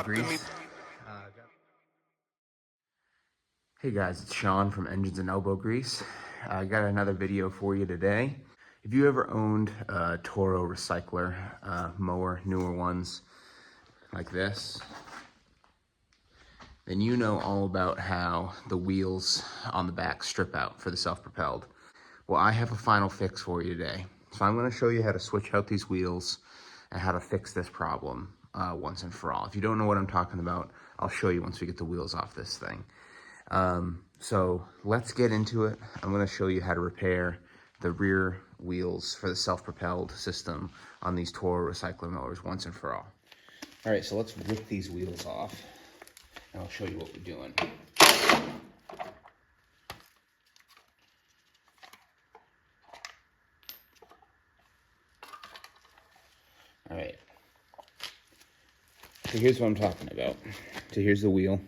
grease. Hey guys, it's Sean from Engines and Elbow Grease. I got another video for you today. If you ever owned a Toro recycler mower, newer ones like this, then you know all about how the wheels on the back strip out for the self-propelled. Well, I have a final fix for you today. So I'm going to show you how to switch out these wheels and how to fix this problem once and for all. If you don't know what I'm talking about, I'll show you once we get the wheels off this thing. So let's get into it. I'm going to show you how to repair the rear wheels for the self-propelled system on these Toro recycler mowers once and for all. All right, so let's rip these wheels off and I'll show you what we're doing. All right, so here's what I'm talking about. So here's the wheel.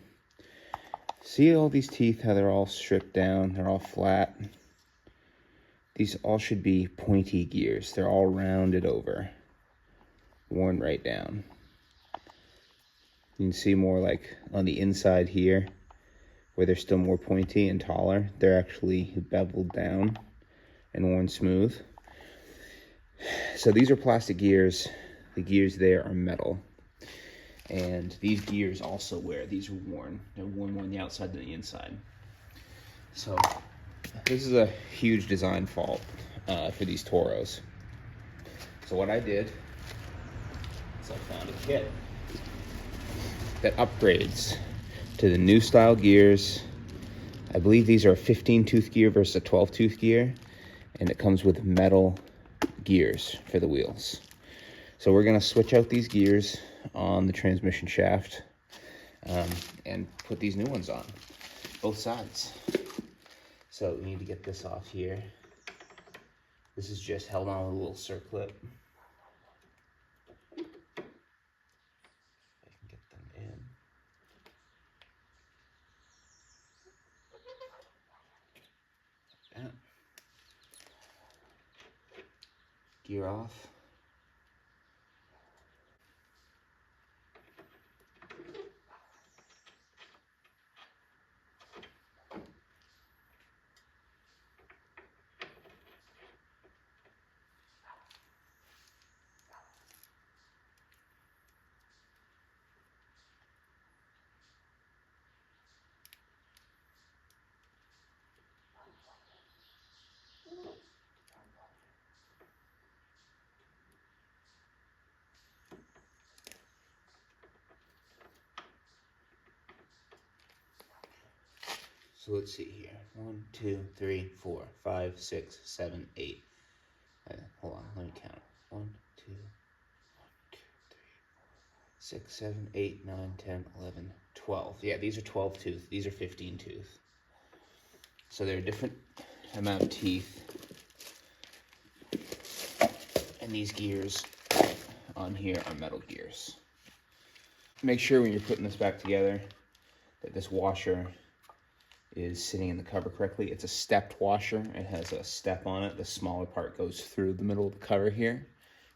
See all these teeth, how they're all stripped down, they're all flat. These all should be pointy gears. They're all rounded over, worn right down. You can see more like on the inside here, where they're still more pointy and taller. They're actually beveled down and worn smooth. So these are plastic gears. The gears there are metal. And these gears also these are worn. They're worn more on the outside than the inside. So this is a huge design fault for these Toros. So what I did is I found a kit that upgrades to the new style gears. I believe these are a 15-tooth gear versus a 12-tooth gear, and it comes with metal gears for the wheels. So we're gonna switch out these gears on the transmission shaft and put these new ones on, both sides. So we need to get this off here. This is just held on with a little circlip. If I can get them in. Like that. Gear off. So let's see here. 1, 2, 3, 4, 5, 6, 7, 8. Hold on, let me count. 1, 2, 6, 7, 8, 9, 10, 11, 12. Yeah, these are 12 tooth. These are 15 tooth. So they're a different amount of teeth. And these gears on here are metal gears. Make sure when you're putting this back together that this washer is sitting in the cover correctly. It's a stepped washer. It has a step on it. The smaller part goes through the middle of the cover here,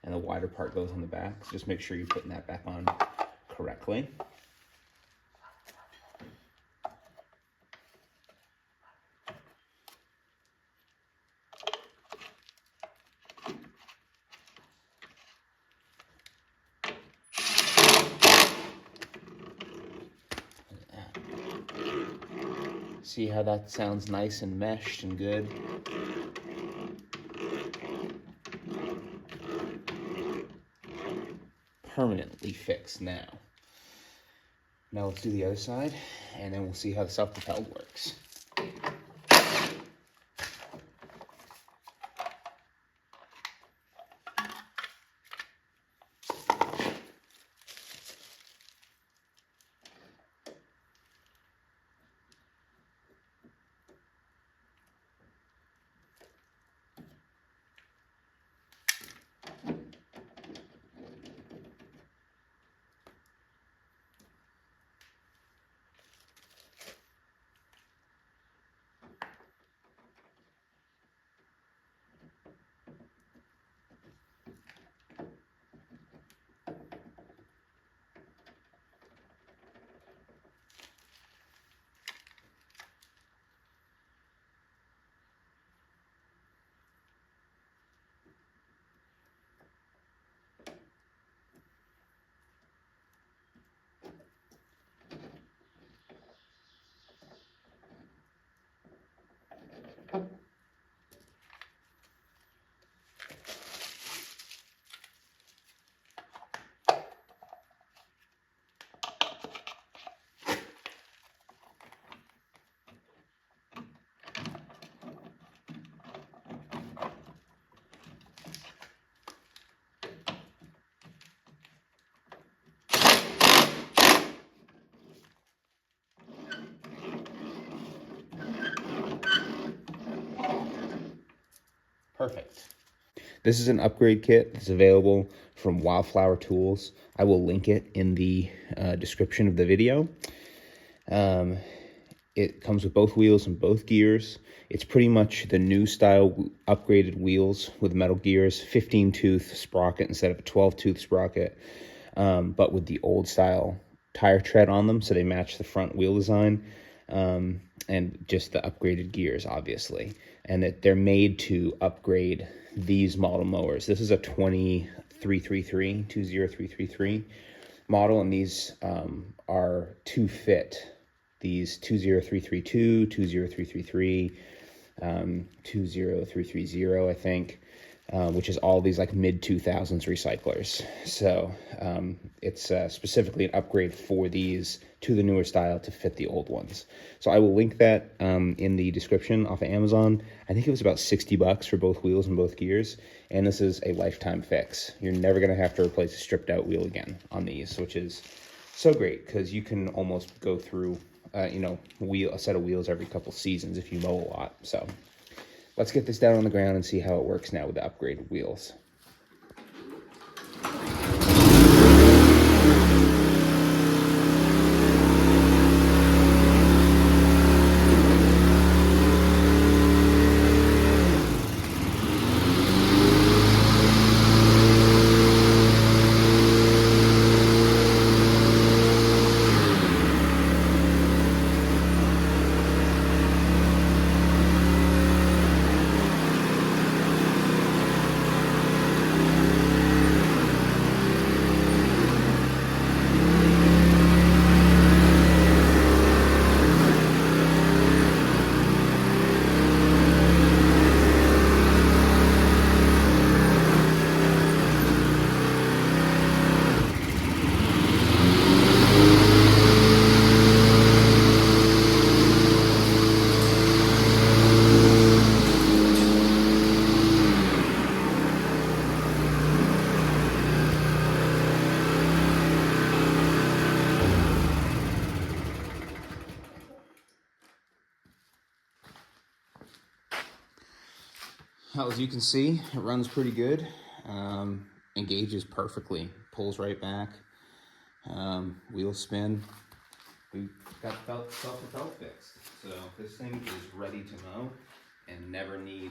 and the wider part goes on the back. So just make sure you're putting that back on correctly. See how that sounds nice and meshed and good? Permanently fixed now. Now let's do the other side, and then we'll see how the self-propelled works. Perfect. This is an upgrade kit that's available from Wildflower Tools. I will link it in the description of the video. It comes with both wheels and both gears. It's pretty much the new style upgraded wheels with metal gears, 15-tooth sprocket instead of a 12-tooth sprocket, but with the old style tire tread on them, so they match the front wheel design, and just the upgraded gears, obviously. And that they're made to upgrade these model mowers. This is a 20333 model, and these are to fit these 20332, 20333, 20330, I think, which is all these like mid-2000s recyclers. So it's specifically an upgrade for these to the newer style to fit the old ones. So I will link that in the description off of Amazon. I think it was about $60 for both wheels and both gears. And this is a lifetime fix. You're never gonna have to replace a stripped out wheel again on these, which is so great because you can almost go through a set of wheels every couple seasons if you mow a lot. So let's get this down on the ground and see how it works now with the upgraded wheels. As you can see, it runs pretty good. Engages perfectly, pulls right back. Wheels spin. We got self-propelled fixed. So this thing is ready to mow and never need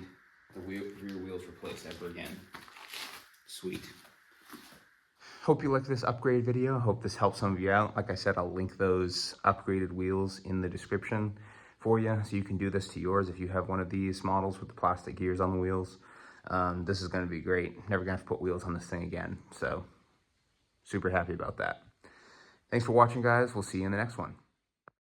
the rear wheels replaced ever again. Sweet. Hope you liked this upgrade video. Hope this helps some of you out. Like I said, I'll link those upgraded wheels in the description for you, so you can do this to yours if you have one of these models with the plastic gears on the wheels. This is going to be great. Never gonna have to put wheels on this thing again. So super happy about that. Thanks for watching, guys. We'll see you in the next one.